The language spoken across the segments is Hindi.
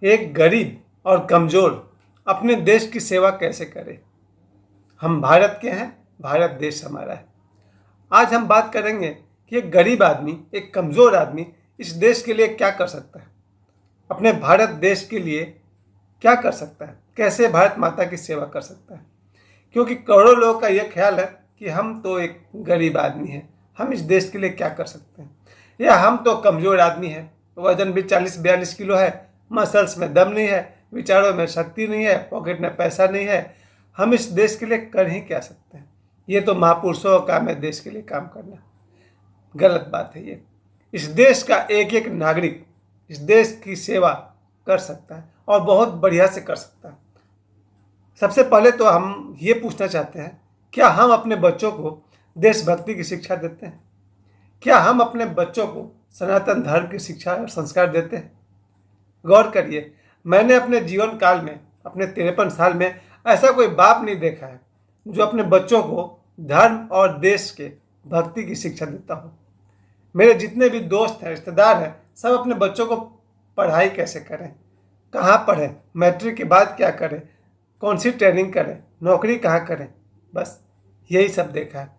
एक गरीब और कमज़ोर अपने देश की सेवा कैसे करे। हम भारत के हैं, भारत देश हमारा है। आज हम बात करेंगे कि एक गरीब आदमी, एक कमज़ोर आदमी इस देश के लिए क्या कर सकता है, अपने भारत देश के लिए क्या कर सकता है, कैसे भारत माता की सेवा कर सकता है। क्योंकि करोड़ों लोगों का ये ख्याल है कि हम तो एक गरीब आदमी हैं, हम इस देश के लिए क्या कर सकते हैं, या हम तो कमज़ोर आदमी हैं, वजन भी 40-42 किलो है, मसल्स में दम नहीं है, विचारों में शक्ति नहीं है, पॉकेट में पैसा नहीं है, हम इस देश के लिए कर ही क्या सकते हैं। ये तो महापुरुषों का काम है देश के लिए काम करना। गलत बात है ये। इस देश का एक एक नागरिक इस देश की सेवा कर सकता है और बहुत बढ़िया से कर सकता है। सबसे पहले तो हम ये पूछना चाहते हैं, क्या हम अपने बच्चों को देशभक्ति की शिक्षा देते हैं? क्या हम अपने बच्चों को सनातन धर्म की शिक्षा और संस्कार देते हैं? गौर करिए, मैंने अपने जीवन काल में, अपने 53 साल में ऐसा कोई बाप नहीं देखा है जो अपने बच्चों को धर्म और देश के भक्ति की शिक्षा देता हो। मेरे जितने भी दोस्त हैं, रिश्तेदार हैं, सब अपने बच्चों को पढ़ाई कैसे करें, कहाँ पढ़ें, मैट्रिक के बाद क्या करें, कौन सी ट्रेनिंग करें, नौकरी कहाँ करें, बस यही सब देखा है।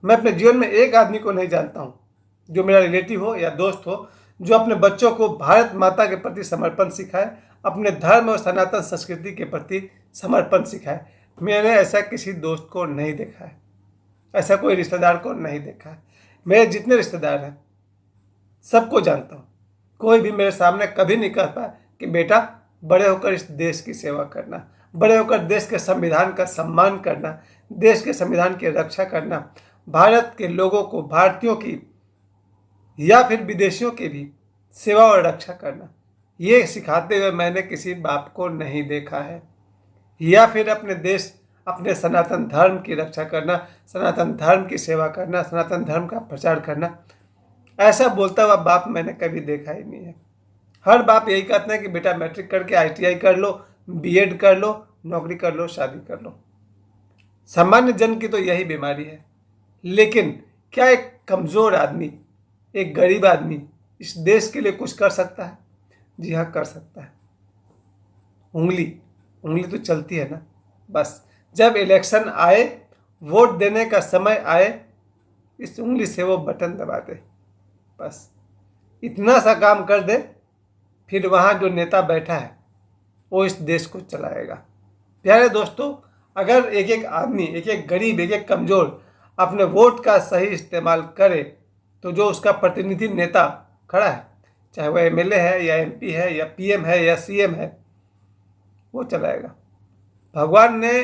मैं अपने जीवन में एक आदमी को नहीं जानता हूँ जो मेरा रिलेटिव हो या दोस्त हो जो अपने बच्चों को भारत माता के प्रति समर्पण सिखाए, अपने धर्म और सनातन संस्कृति के प्रति समर्पण सिखाए। मैंने ऐसा किसी दोस्त को नहीं देखा है, ऐसा कोई रिश्तेदार को नहीं देखा है। मेरे जितने रिश्तेदार हैं सबको जानता हूँ, कोई भी मेरे सामने कभी नहीं कह पाया कि बेटा बड़े होकर इस देश की सेवा करना, बड़े होकर देश के संविधान का सम्मान करना, देश के संविधान की रक्षा करना, भारत के लोगों को, भारतीयों की या फिर विदेशियों की भी सेवा और रक्षा करना, ये सिखाते हुए मैंने किसी बाप को नहीं देखा है। या फिर अपने देश, अपने सनातन धर्म की रक्षा करना, सनातन धर्म की सेवा करना, सनातन धर्म का प्रचार करना, ऐसा बोलता हुआ बाप मैंने कभी देखा ही नहीं है। हर बाप यही कहते हैं कि बेटा मैट्रिक करके ITI कर लो, BEd कर लो, नौकरी कर लो, शादी कर लो। सामान्य जन की तो यही बीमारी है। लेकिन क्या एक कमज़ोर आदमी, एक गरीब आदमी इस देश के लिए कुछ कर सकता है? जी हाँ, कर सकता है। उंगली तो चलती है ना, बस जब इलेक्शन आए, वोट देने का समय आए, इस उंगली से वो बटन दबा दे, बस इतना सा काम कर दे, फिर वहाँ जो नेता बैठा है वो इस देश को चलाएगा। प्यारे दोस्तों, अगर एक एक आदमी, एक एक गरीब, एक एक कमज़ोर अपने वोट का सही इस्तेमाल करे तो जो उसका प्रतिनिधि नेता खड़ा है, चाहे वह MLA है या MP है या PM है या CM है, वो चलाएगा। भगवान ने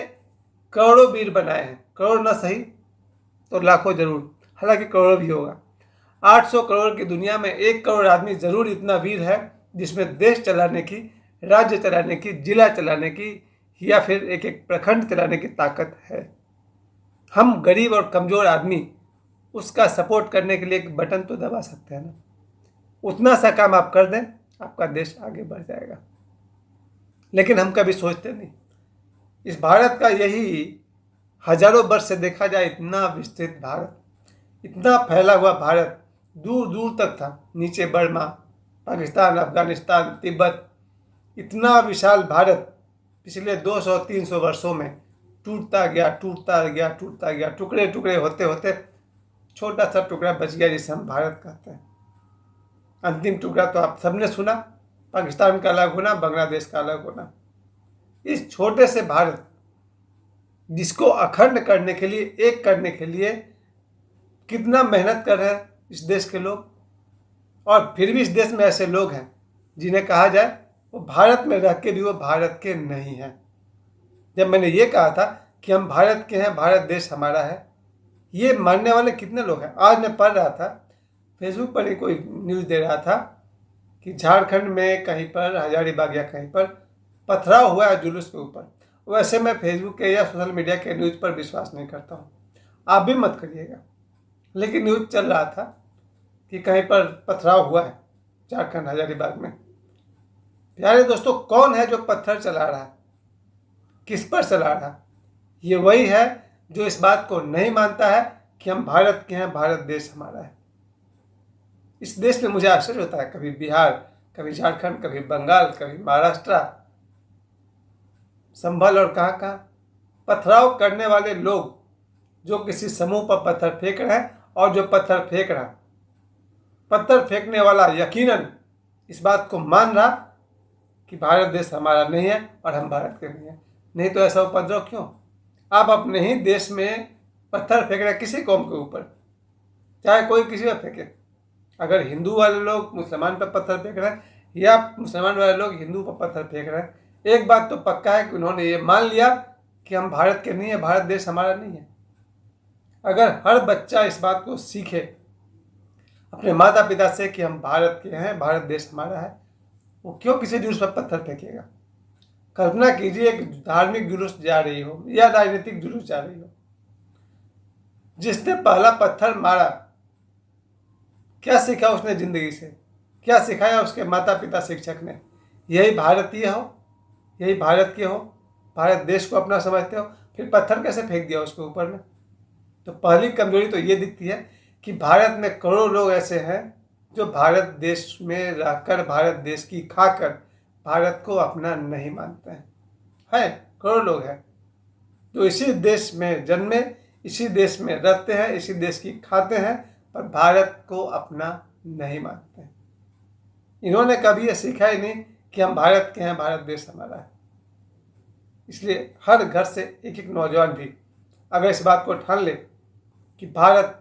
करोड़ों वीर बनाए हैं, करोड़ ना सही तो लाखों जरूर, हालांकि करोड़ भी होगा। 800 करोड़ की दुनिया में 1 करोड़ आदमी जरूर इतना वीर है जिसमें देश चलाने की, राज्य चलाने की, जिला चलाने की या फिर एक एक प्रखंड चलाने की ताकत है। हम गरीब और कमज़ोर आदमी उसका सपोर्ट करने के लिए एक बटन तो दबा सकते हैं ना। उतना सा काम आप कर दें, आपका देश आगे बढ़ जाएगा। लेकिन हम कभी सोचते नहीं। इस भारत का यही हजारों वर्ष से देखा जाए इतना विस्तृत भारत, इतना फैला हुआ भारत, दूर दूर तक था, नीचे बर्मा, पाकिस्तान, अफगानिस्तान, तिब्बत, इतना विशाल भारत पिछले 200-300 वर्षों में टूटता गया, टूटता गया, टूटता गया, टुकड़े टुकड़े होते होते छोटा सा टुकड़ा बच गया जिसे हम भारत कहते हैं। अंतिम टुकड़ा तो आप सबने सुना, पाकिस्तान का अलग होना, बांग्लादेश का अलग होना। इस छोटे से भारत जिसको अखंड करने के लिए, एक करने के लिए कितना मेहनत कर रहे हैं इस देश के लोग। और फिर भी इस देश में ऐसे लोग हैं जिन्हें कहा जाए वो भारत में रह के भी वो भारत के नहीं हैं। जब मैंने ये कहा था कि हम भारत के हैं, भारत देश हमारा है, ये मानने वाले कितने लोग हैं। आज मैं पढ़ रहा था, फेसबुक पर ही कोई न्यूज़ दे रहा था कि झारखंड में कहीं पर, हजारीबाग या कहीं पर पथराव हुआ है जुलूस के ऊपर। वैसे मैं फेसबुक के या सोशल मीडिया के न्यूज़ पर विश्वास नहीं करता हूँ, आप भी मत करिएगा। लेकिन न्यूज़ चल रहा था कि कहीं पर पथराव हुआ है झारखंड, हजारीबाग में। प्यारे दोस्तों, कौन है जो पत्थर चला रहा है, किस पर चला रहा है? ये वही है जो इस बात को नहीं मानता है कि हम भारत के हैं, भारत देश हमारा है। इस देश में मुझे आश्चर्य होता है, कभी बिहार, कभी झारखंड, कभी बंगाल, कभी महाराष्ट्र, संभल और कहाँ कहाँ। पथराव करने वाले लोग जो किसी समूह पर पत्थर फेंक रहे हैं और जो पत्थर फेंक रहा, पत्थर फेंकने वाला यकीनन इस बात को मान रहा कि भारत देश हमारा नहीं है और हम भारत के नहीं हैं। नहीं तो ऐसा उपद्रव क्यों? आप अपने ही देश में पत्थर फेंक रहे हैं किसी कौम के ऊपर, चाहे कोई किसी पर फेंके। अगर हिंदू वाले लोग मुसलमान पर पत्थर फेंक रहे हैं या मुसलमान वाले लोग हिंदू पर पत्थर फेंक रहे हैं, एक बात तो पक्का है कि उन्होंने ये मान लिया कि हम भारत के नहीं है, भारत देश हमारा नहीं है। अगर हर बच्चा इस बात को सीखे अपने माता पिता से कि हम भारत के हैं, भारत देश हमारा है, वो क्यों किसी जुलूस पर पत्थर फेंकेगा? कल्पना कीजिए एक धार्मिक जुलूस जा रही हो या राजनीतिक जुलूस जा रही हो, जिसने पहला पत्थर मारा क्या सीखा उसने जिंदगी से, क्या सिखाया उसके माता पिता शिक्षक ने? यही भारतीय हो, यही भारत के हो, भारत देश को अपना समझते हो, फिर पत्थर कैसे फेंक दिया उसके ऊपर में? तो पहली कमजोरी तो ये दिखती है कि भारत में करोड़ों लोग ऐसे हैं जो भारत देश में रहकर, भारत देश की खाकर भारत को अपना नहीं मानते हैं। करोड़ों लोग हैं जो इसी देश में जन्मे, इसी देश में रहते हैं, इसी देश की खाते हैं, पर भारत को अपना नहीं मानते हैं। इन्होंने कभी ये सीखा ही नहीं कि हम भारत के हैं, भारत देश हमारा है। इसलिए हर घर से एक एक नौजवान भी अगर इस बात को ठान ले कि भारत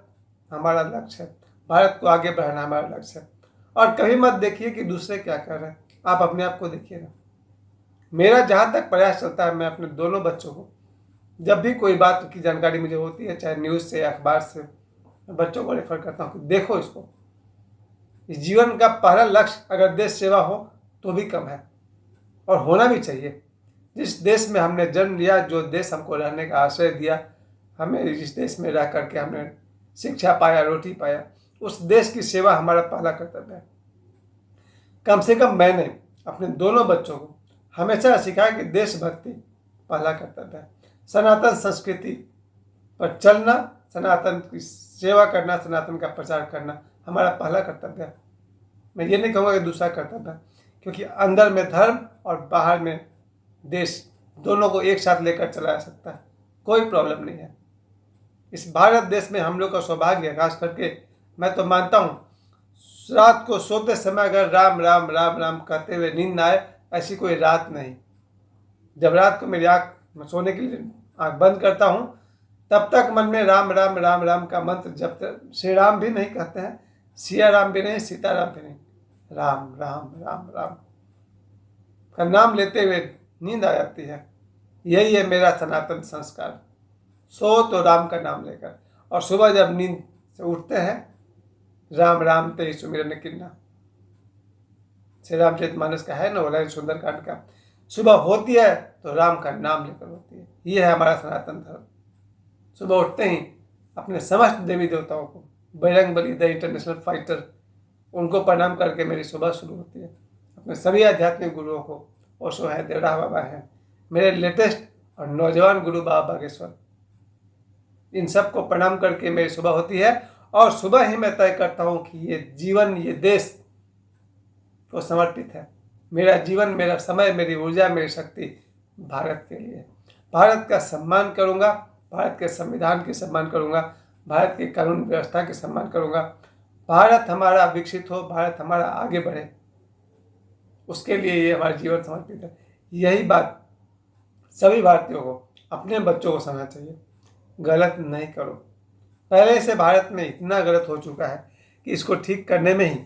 हमारा लक्ष्य है, भारत को आगे बढ़ाना हमारा लक्ष्य है, और कभी मत देखिए कि दूसरे क्या कर रहे हैं, आप अपने आप को देखिएगा। मेरा जहाँ तक प्रयास चलता है, मैं अपने दोनों बच्चों को जब भी कोई बात की जानकारी मुझे होती है, चाहे न्यूज़ से या अखबार से, मैं बच्चों को रेफर करता हूँ कि देखो इसको, इस जीवन का पहला लक्ष्य अगर देश सेवा हो तो भी कम है, और होना भी चाहिए। जिस देश में हमने जन्म लिया, जो देश हमको रहने का आश्रय दिया, हमें जिस देश में रह करके हमने शिक्षा पाया, रोटी पाया, उस देश की सेवा हमारा पहला कर्तव्य है। कम से कम मैंने अपने दोनों बच्चों को हमेशा सिखाया कि देशभक्ति पहला कर्तव्य है। सनातन संस्कृति पर चलना, सनातन की सेवा करना, सनातन का प्रचार करना हमारा पहला कर्तव्य है। मैं ये नहीं कहूँगा कि दूसरा कर्तव्य है, क्योंकि अंदर में धर्म और बाहर में देश, दोनों को एक साथ लेकर चला जा सकता है, कोई प्रॉब्लम नहीं है। इस भारत देश में हम लोग का सौभाग्य है, खास करके मैं तो मानता हूँ रात को सोते समय अगर राम राम राम राम कहते हुए नींद ना आए, ऐसी कोई रात नहीं। जब रात को मेरी आँख, मैं सोने के लिए आँख बंद करता हूँ, तब तक मन में राम राम राम राम का मंत्र जब तक, श्री राम भी नहीं कहते हैं, सिया राम भी नहीं, सीता राम भी नहीं, राम राम राम राम का नाम लेते हुए नींद आ जाती है। यही है मेरा सनातन संस्कार। सो तो राम का नाम लेकर, और सुबह जब नींद से उठते हैं, राम राम ते सुमिरन किन्ना, श्री रामचरितमानस का है ना, बोला सुंदरकांड का। सुबह होती है तो राम का नाम लेकर होती है। ये है हमारा सनातन धर्म। सुबह उठते ही अपने समस्त देवी देवताओं को, बजरंगबली द इंटरनेशनल फाइटर, उनको प्रणाम करके मेरी सुबह शुरू होती है। अपने सभी आध्यात्मिक गुरुओं को, ओशो हैं, देवड़ा बाबा हैं, मेरे लेटेस्ट और नौजवान गुरु बाबा बागेश्वर, इन सब को प्रणाम करके मेरी सुबह होती है। और सुबह ही मैं तय करता हूँ कि ये जीवन, ये देश को समर्पित है। मेरा जीवन, मेरा समय, मेरी ऊर्जा, मेरी शक्ति भारत के लिए। भारत का सम्मान करूँगा, भारत के संविधान के सम्मान करूँगा, भारत के कानून व्यवस्था के सम्मान करूँगा। भारत हमारा विकसित हो, भारत हमारा आगे बढ़े, उसके लिए ये हमारा जीवन समर्पित है। यही बात सभी भारतीयों को, अपने बच्चों को समझना चाहिए। गलत नहीं करो। पहले से भारत में इतना गलत हो चुका है कि इसको ठीक करने में ही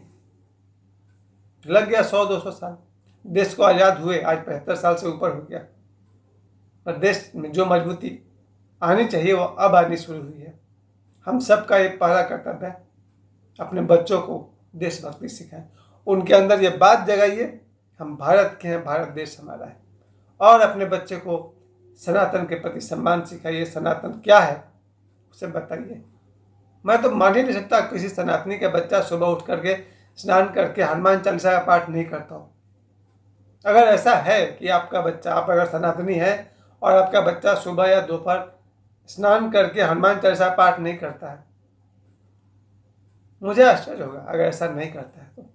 लग गया 100-200 साल। देश को आज़ाद हुए आज 75 साल से ऊपर हो गया, पर देश में जो मजबूती आनी चाहिए वो अब आनी शुरू हुई है। हम सबका ये पहला कर्तव्य है, अपने बच्चों को देशभक्ति सिखाएं, उनके अंदर ये बात जगाइए हम भारत के हैं, भारत देश हमारा है। और अपने बच्चे को सनातन के प्रति सम्मान सिखाइए। सनातन क्या है उसे बताइए। मैं तो मान ही नहीं सकता किसी सनातनी का बच्चा सुबह उठ करके स्नान करके हनुमान चालीसा का पाठ नहीं करता हो। अगर ऐसा है कि आपका बच्चा, आप अगर सनातनी है और आपका बच्चा सुबह या दोपहर स्नान करके हनुमान चालीसा पाठ नहीं करता है, मुझे आश्चर्य होगा अगर ऐसा नहीं करता है तो।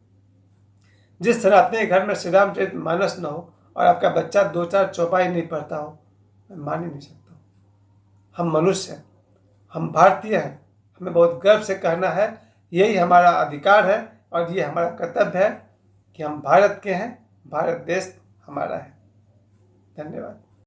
जिस सनातनी के घर में श्री रामचरित मानस न हो और आपका बच्चा 2-4 चौपाई नहीं पढ़ता हो, मैं मान ही नहीं सकता हूँ। हम मनुष्य हैं, हम भारतीय हैं, हमें बहुत गर्व से कहना है, यही हमारा अधिकार है और ये हमारा कर्तव्य है कि हम भारत के हैं, भारत देश हमारा है। धन्यवाद।